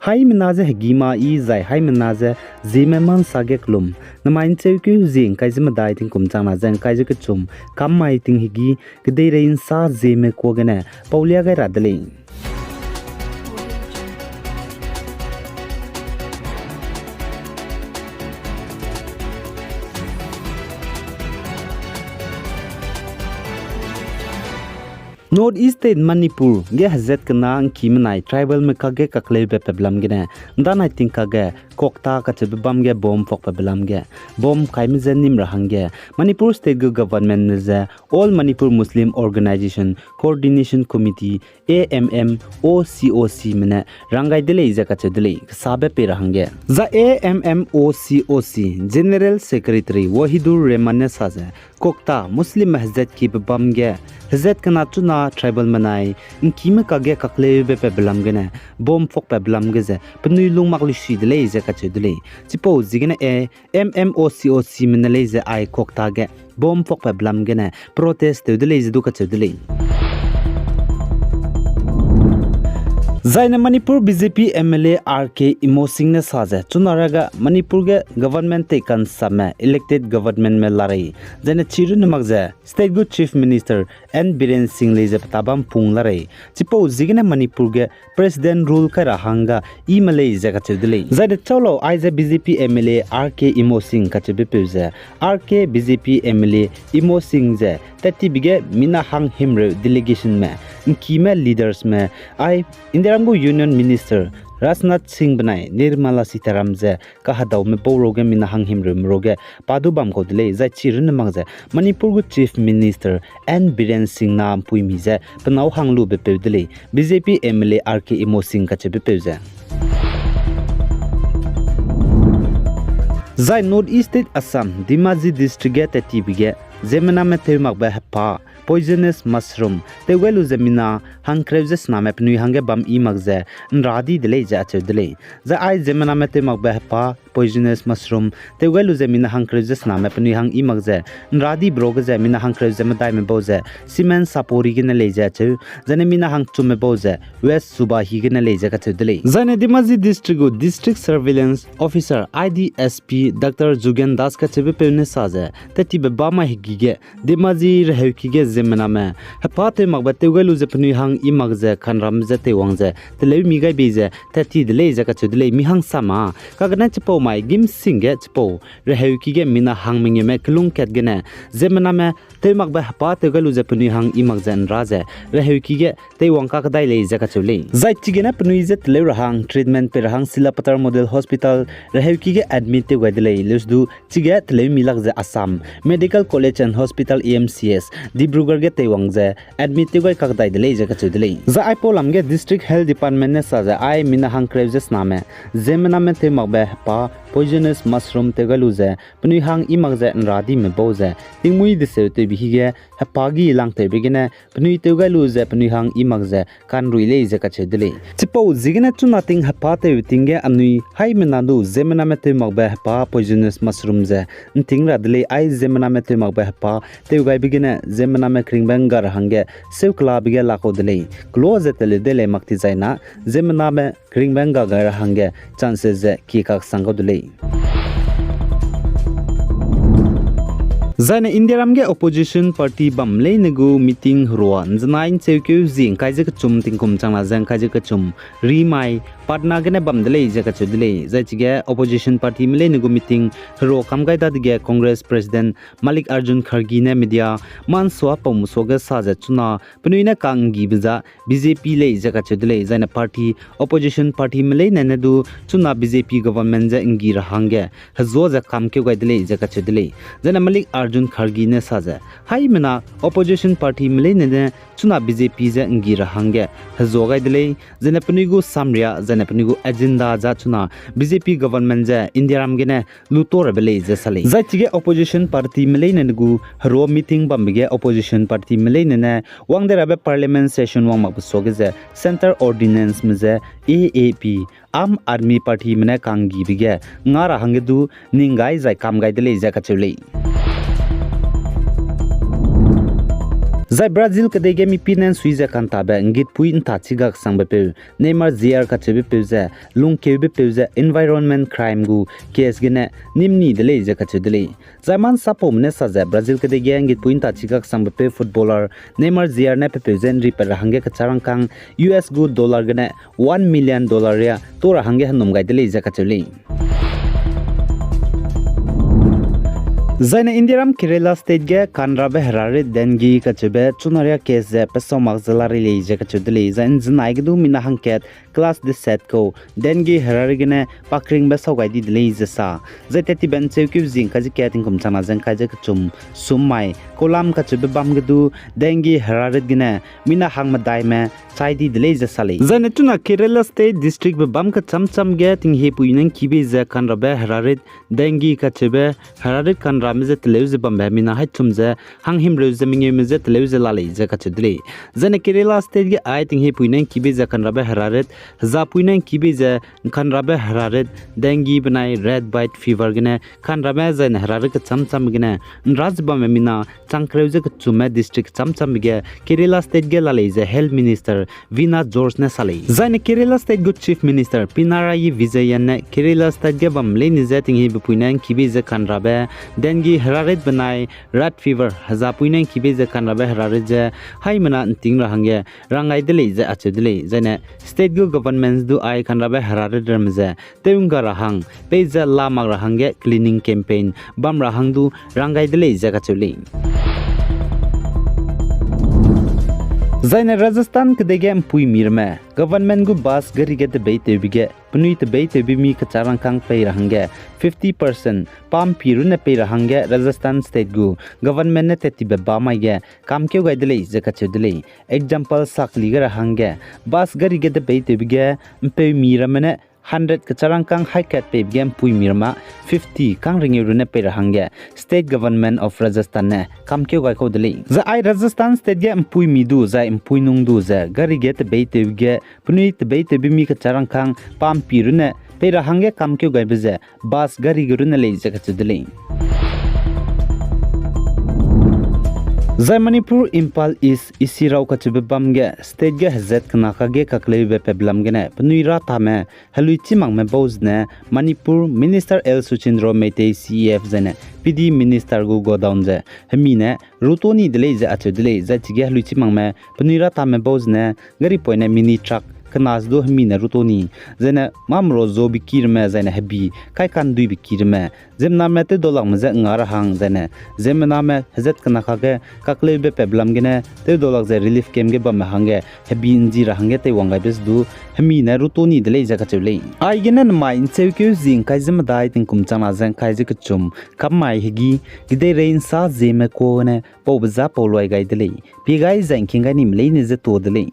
Hai menaze gima I zai hai menaze Zeme man sage klum namain cheu zing kai zema dai ting kum chang na jang kai je ke chum kam mai ting higi gdei rein sa Zeme ko gane paulia ga radle North East State Manipur ge hazet kana kimanai tribal me kage kakle be peblam ge ne dan I think kage kokta ka chebe bam ge bom fok peblam ge bom kaim zen nim rahang ge Manipur State Government ne ze All Manipur Muslim Organization Coordination Committee AMMOCOC mene rangai dele ze ka chedele sabe pe rahang ge za AMMOCOC General Secretary Wahidur Rehman ne saze kokta Muslim hazet ki bam ge hazet kana tuna tribal manai kime kage kakle be peblam ge ne bom fok peblam ge ze pnui lung mak li shi dele ze ka chedele chipo zigene AMMOCOC mene le ze ai kokta ge bom fok peblam ge ne protest dele ze du ka chedele Zaina Manipur BJP MLA RK Imosing ne saje chunaraga Manipur ge government te kan sama elected government me larai zaina chiru namakja state good chief minister N Biren Singh leje tabam pung larai chipo zigene Manipur ge president rule ka rahanga imale jaga chedile zaida cholo aiza BJP MLA RK Imosing ka chebe peuza RK BJP MLA Imosing je tati bige mina hang himre delegation me kime leaders me I Indirango Union Minister Rajnath Singh banai Nirmala Sitaram je kahadaw me boroge mina hang himre mroge padubam ko dile za chirin mangje Manipur gu chief minister N Biren Singh nam puimi je pnau hanglu be pedile BJP MLA RK Imosing ka chebe peuza Zai North East State Assam Dhimaji district ge tati bige Zemena me temak ba pa poisonous mushroom te welu zemina hang crevses na me pnui hange bam I magze nradi dele ja chedele za ai zemena me temak ba pa poisonous mushroom te welu zemina hang crevses na me pnui hang I magze nradi brog ze mina hang crevses me dai me boze cement sapori ge ne le ja chu zane mina hang chu me boze west subahi ge ne le ja ka chedele zane Dhimaji district surveillance officer IDSP Dr Jugen Das ka chebe pene saje tati be ba ma higi ge Dhimaji rehki ge zemena me hapate magbate welu je pnui hang I magze khanram je te wangje tele mi gai beje tati dele je ka chedele mi hang sama kagna chipo mai gim singe chipo rehki ge mina hang minge me klung ket ge ne zemena me te magba hapate welu je pnui hang I magze raje rehki ge te wangka kadai le je ka chule zai chi ge na pnui je tele rahang treatment pe rahang silapatar model hospital rehki ge admit te wadele lusdu chige tele mi lag je Assam Medical College and Hospital EMCS Dibrugarh ge tewangje admit te goi kakdai dele je ka chudele za ai polam ge district health department ne saja ai mina hang crevses name zemena me te magbe pa poisonous mushroom te galuze pnui hang I magje nradi me boze tingmui de se te bi ge hapagi lang te bigene pnui te galuze pnui hang I magje kan ruile je ka chudele chipo zigene chu nothing hapa te tinge anui hai mena du zemena me te magbe pa poisonous mushroom je tingra dele ai zemena me te magbe pa te gai bigene zemena me kringbengar hange sevkla bige lako dele close tele dele makti jaina zemena me kringbenga gar hange chances ki kak sango dele Zaina Indiaram ge opposition party bamle nego meeting ruan zanain chekeu jing kaije ka chum tingkum changna jang kaije ka chum rimai patna ge ne bamdele je ka chudele zaichige opposition party mele nego meeting ro kamgai da dige Congress president Malik Arjun Kharge ne media man swa pamuso ge saja chuna pnuina kangi biza BJP le je ka chudele zaina party opposition party mele ne du chuna BJP government ja ingi rahange hazo ja kam ke gaidele je ka chudele zaina Malik Arjun Kharge ne saja hai mena opposition party mele ne chuna BJP ja ingi rahange hazo gaidele zaina pnigu samria zaina pnigu agenda ja chuna BJP government ja Indiaram ge ne lutor bele je sale zaichige opposition party mele ne gu ro meeting bambige opposition party mele ne wangdera be parliament session wang mak soge je center ordinance me je AAP Am Army party mene kangi bige ngara hangedu ningai jai kam gaidele ja ka chule Zai Brazil kadege mi pinan suiza kanta be ngit pui inta chiga sangbe pe Neymar ziar ka chebe pe za lung kebe pe za environment crime gu case gene nimni dele je ka chedele zaman sapom ne sa za Brazil kadege ngit pui inta chiga sangbe pe footballer Neymar ziar ne pe zen ri per hange ka charang kang US gu dollar gene $1 million ya tora hange hanum gai dele je ka chele Zaina Indiram Kerala State ge Kanrabe Harare Dengi kachebe chunaria case ze pesomak zalari leje kachudli zain zinaigdu mina hanket class de set ko Dengi Harare gene pakring be sogai di leje sa zaiteti ben cheuki jing kaji kating kum chana jang kaje kachum summai kolam kachebe bamgdu Dengi Harare gene mina hangma daime chaidi leje sali zaina tuna Kerala State district be bam ka chamcham ge ting he puinen kibe ze Kanrabe Harare Dengi kachebe Harare kan Ramize teleuze bambe mina haitumze hanghim reuze mingemize teleuze lali je kachudli zane Kerala State ge I think he puinen kibe je kanrabe hararet za puinen kibe je kanrabe hararet dengue banai red bite fever gene kanrabe zane hararet ka chamcham gene raj bambe mina chankreuze ka chume district chamcham ge Kerala State ge lali je health minister Vina George ne sali zane Kerala State good chief minister Pinarayi Vijayan ne Kerala State ge bamle ni je think he puinen kibe je kanrabe dengue hararet banai rat fever haza puinen kibe je kanrabe hararet je hai mana ting rahange rangai dele je achedele jene state governments do ai kanrabe hararet ramje teunga rahang peja lama rahange cleaning campaign bam rahang du rangai dele je kachuli Zaina Rajasthan kadege pui mirme government gu bas gari get beite bige punui te beite bi mi ka charang kang pei rahange 50% pam piru ne pei rahange Rajasthan state gu government ne teti be ba mai ge kam keu gai dele je ka chedele example sakli ga rahange bas gari get beite bige pe miramene 100 kacharang kang high cat pay game pui mirma 50 kang ringi rune pe rahange state government of Rajasthan ne kam keu gai ko dele za ai Rajasthan state game pui mi du za impui nung du za gari get beite ge punui te beite bi mi kacharang kang pam pi rune pe rahange kam keu gai beze bas gari rune le je ka chedele Zai Manipur Impal is Isirau kachube bamge state ge hazet kanaka ge kaklei be peblam gene pnuira thame haluichi mangme bozne Manipur Minister El Suchindro Meitei CEF zene PD Minister go down je hemine rutoni dele je achedele za chige haluichi mangme pnuira thame bozne gari poine mini truck kanas do hemine rutoni zene mamro zo bikirme zene habi kai kan dui bikirme zemna mete dolang maze ngara hang zene zemna me hazet kanaka ge kakle be peblam gene te dolak ze relief kem ge bam hange habi inji rahange te wangai bes du hemine rutoni dele jaka chule ai gene ma in cheuke jing kai zema dai ting kum chana zen kai je kchum kam mai hegi gide rein sa zeme ko ne po bza poloi gai dele pi gai zen kinga nim le ne ze to dele